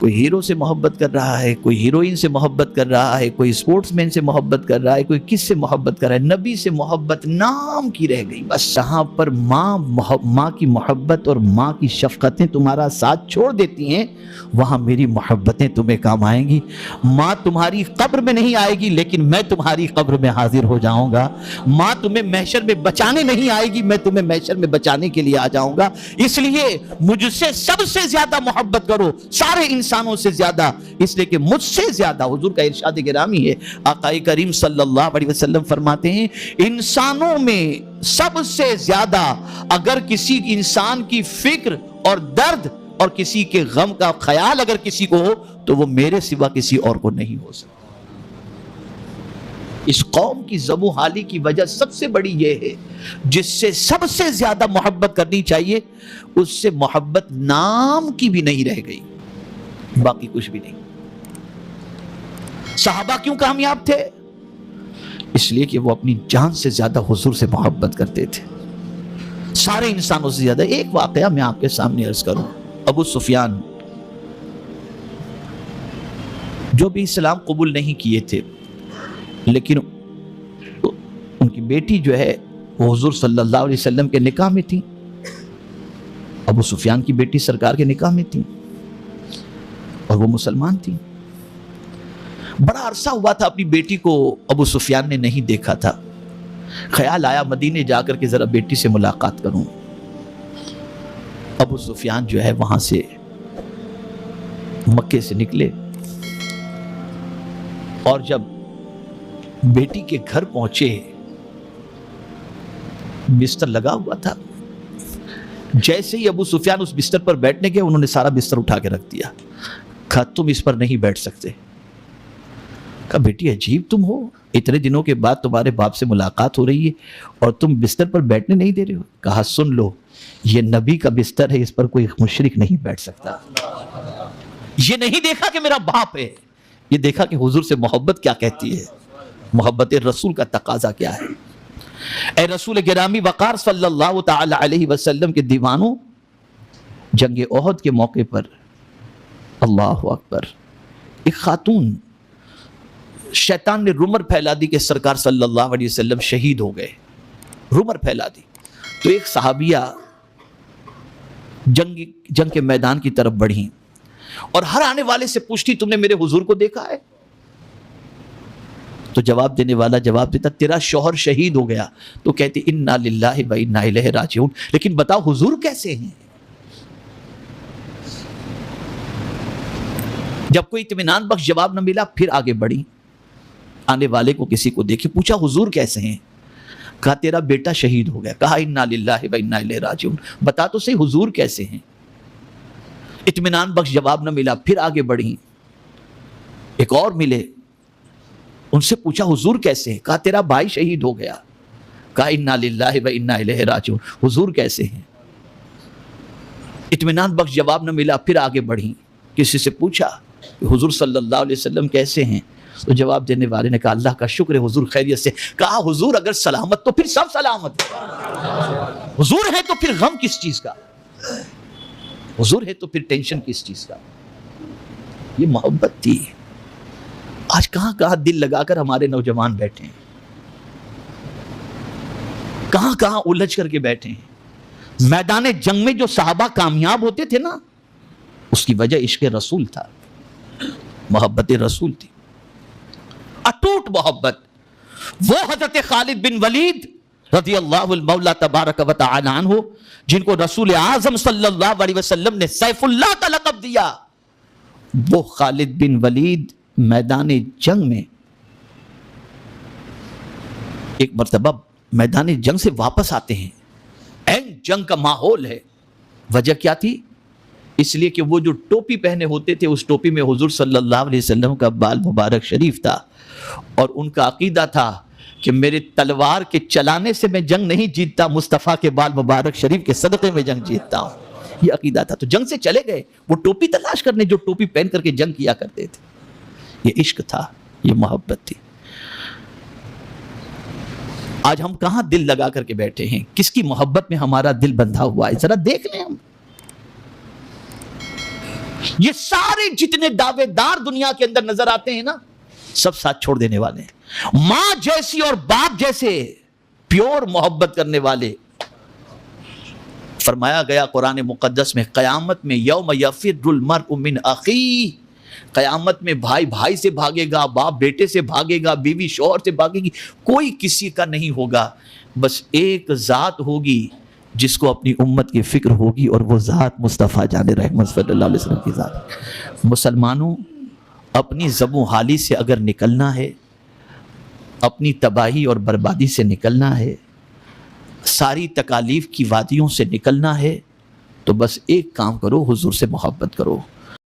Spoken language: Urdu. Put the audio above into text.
کوئی ہیرو سے محبت کر رہا ہے، کوئی ہیروئن سے محبت کر رہا ہے، کوئی اسپورٹس مین سے محبت کر رہا ہے، کوئی کس سے محبت کر رہا ہے. نبی سے محبت نام کی رہ گئی بس. جہاں پر ماں کی محبت اور ماں کی شفقتیں تمہارا ساتھ چھوڑ دیتی ہیں، وہاں میری محبتیں تمہیں کام آئیں گی. ماں تمہاری قبر میں نہیں آئے گی، لیکن میں تمہاری قبر میں حاضر ہو جاؤں گا. ماں تمہیں محشر میں بچانے نہیں آئے گی، میں تمہیں محشر میں بچانے کے لیے آ جاؤں گا. اس لیے مجھ سے سب سے زیادہ محبت کرو، سارے انسانوں سے زیادہ، اس لیے کہ مجھ سے زیادہ. حضور کا ارشاد گرامی ہے، آقا کریم صلی اللہ علیہ وسلم فرماتے ہیں انسانوں میں سب سے زیادہ اگر کسی انسان کی فکر اور درد اور کسی کے غم کا خیال اگر کسی کو ہو تو وہ میرے سوا کسی اور کو نہیں ہو سکتا. اس قوم کی زبو حالی کی وجہ سب سے بڑی یہ ہے، جس سے سب سے زیادہ محبت کرنی چاہیے اس سے محبت نام کی بھی نہیں رہ گئی، باقی کچھ بھی نہیں. صحابہ کیوں کامیاب تھے؟ اس لیے کہ وہ اپنی جان سے زیادہ حضور سے محبت کرتے تھے، سارے انسانوں سے زیادہ. ایک واقعہ میں آپ کے سامنے عرض کروں. ابو سفیان جو بھی اسلام قبول نہیں کیے تھے، لیکن ان کی بیٹی جو ہے وہ حضور صلی اللہ علیہ وسلم کے نکاح میں تھی. ابو سفیان کی بیٹی سرکار کے نکاح میں تھی اور وہ مسلمان تھی. بڑا عرصہ ہوا تھا اپنی بیٹی کو ابو سفیان نے نہیں دیکھا تھا. خیال آیا مدینے جا کر کے ذرا بیٹی سے ملاقات کروں. ابو سفیان جو ہے وہاں سے مکے سے نکلے اور جب بیٹی کے گھر پہنچے بستر لگا ہوا تھا. جیسے ہی ابو سفیان اس بستر پر بیٹھنے کے انہوں نے سارا بستر اٹھا کے رکھ دیا. کہا تم اس پر نہیں بیٹھ سکتے. کہا بیٹی عجیب تم ہو، اتنے دنوں کے بعد تمہارے باپ سے ملاقات ہو رہی ہے اور تم بستر پر بیٹھنے نہیں دے رہے ہو. کہا سن لو، یہ نبی کا بستر ہے، اس پر کوئی مشرک نہیں بیٹھ سکتا. یہ نہیں دیکھا کہ میرا باپ ہے، یہ دیکھا کہ حضور سے محبت کیا کہتی ہے، محبت رسول کا تقاضا کیا ہے. اے رسول گرامی وقار صلی اللہ تعالی علیہ وسلم کے دیوانوں، جنگ احد کے موقع پر اللہ اکبر ایک خاتون، شیطان نے رومر پھیلا دی کہ سرکار صلی اللہ علیہ وسلم شہید ہو گئے. رومر پھیلا دی تو ایک صحابیہ جنگ کے میدان کی طرف بڑھی اور ہر آنے والے سے پوچھتی تم نے میرے حضور کو دیکھا ہے؟ تو جواب دینے والا جواب دیتا تیرا شوہر شہید ہو گیا. تو کہتی انا للہ و انا الیہ راجعون، لیکن بتاؤ حضور کیسے ہیں؟ جب کوئی اطمینان بخش جواب نہ ملا پھر آگے بڑھی، آنے والے کو کسی کو دیکھے پوچھا حضور کیسے ہیں؟ کہا تیرا بیٹا شہید ہو گیا. کہا انا للہ و انا الیہ راجعون، بتا تو صحیح حضور کیسے ہیں؟ اطمینان بخش جواب نہ ملا پھر آگے بڑھی، ایک اور ملے، ان سے پوچھا حضور کیسے ہیں؟ کہا تیرا بھائی شہید ہو گیا. کہا انا للہ و انا الیہ راجعون، حضور کیسے ہیں؟ اطمینان بخش جواب نہ ملا پھر آگے بڑھی، کسی سے پوچھا کہ حضور صلی اللہ علیہ وسلم کیسے ہیں؟ تو جواب دینے والے نے کہا اللہ کا شکر ہے حضور خیریت سے. کہا حضور اگر سلامت تو پھر سب سلامت ہے، حضور ہے تو پھر غم کس چیز کا، حضور ہے تو پھر ٹینشن کس چیز کا. یہ محبت تھی. آج کہاں کہاں دل لگا کر ہمارے نوجوان بیٹھے ہیں، کہاں کہاں الجھ کر کے بیٹھے ہیں. میدان جنگ میں جو صحابہ کامیاب ہوتے تھے نا، اس کی وجہ عشق رسول تھا، محبت رسول تھی، اٹوٹ محبت. وہ حضرت خالد بن ولید رضی اللہ المولا تبارک و تعالی عنہ جن کو رسول اعظم صلی اللہ علیہ وسلم نے سیف اللہ کا لقب دیا، وہ خالد بن ولید میدان جنگ میں ایک مرتبہ میدان جنگ سے واپس آتے ہیں، این جنگ کا ماحول ہے. وجہ کیا تھی؟ اس لیے کہ وہ جو ٹوپی پہنے ہوتے تھے اس ٹوپی میں حضور صلی اللہ علیہ وسلم کا بال مبارک شریف تھا، اور ان کا عقیدہ تھا کہ میرے تلوار کے چلانے سے میں جنگ نہیں جیتتا، مصطفیٰ کے بال مبارک شریف کے صدقے میں جنگ جیتتا ہوں. یہ عقیدہ تھا. تو جنگ سے چلے گئے وہ ٹوپی تلاش کرنے جو ٹوپی پہن کر کے جنگ کیا کرتے تھے. یہ عشق تھا، یہ محبت تھی. آج ہم کہاں دل لگا کر کے بیٹھے ہیں؟ کس کی محبت میں ہمارا دل بندھا ہوا ہے؟ ذرا دیکھ لیں. یہ سارے جتنے دعوے دار دنیا کے اندر نظر آتے ہیں نا، سب ساتھ چھوڑ دینے والے ہیں۔ ماں جیسی اور باپ جیسے پیور محبت کرنے والے، فرمایا گیا قرآن مقدس میں قیامت میں یوم یفر المرء من اخیہ، قیامت میں بھائی بھائی سے بھاگے گا، باپ بیٹے سے بھاگے گا، بیوی شوہر سے بھاگے گی، کوئی کسی کا نہیں ہوگا، بس ایک ذات ہوگی جس کو اپنی امت کی فکر ہوگی، اور وہ ذات مصطفیٰ جان رحمت صلی اللہ علیہ وسلم کی ذات۔ مسلمانوں، اپنی زبوں حالی سے اگر نکلنا ہے، اپنی تباہی اور بربادی سے نکلنا ہے، ساری تکالیف کی وادیوں سے نکلنا ہے، تو بس ایک کام کرو، حضور سے محبت کرو۔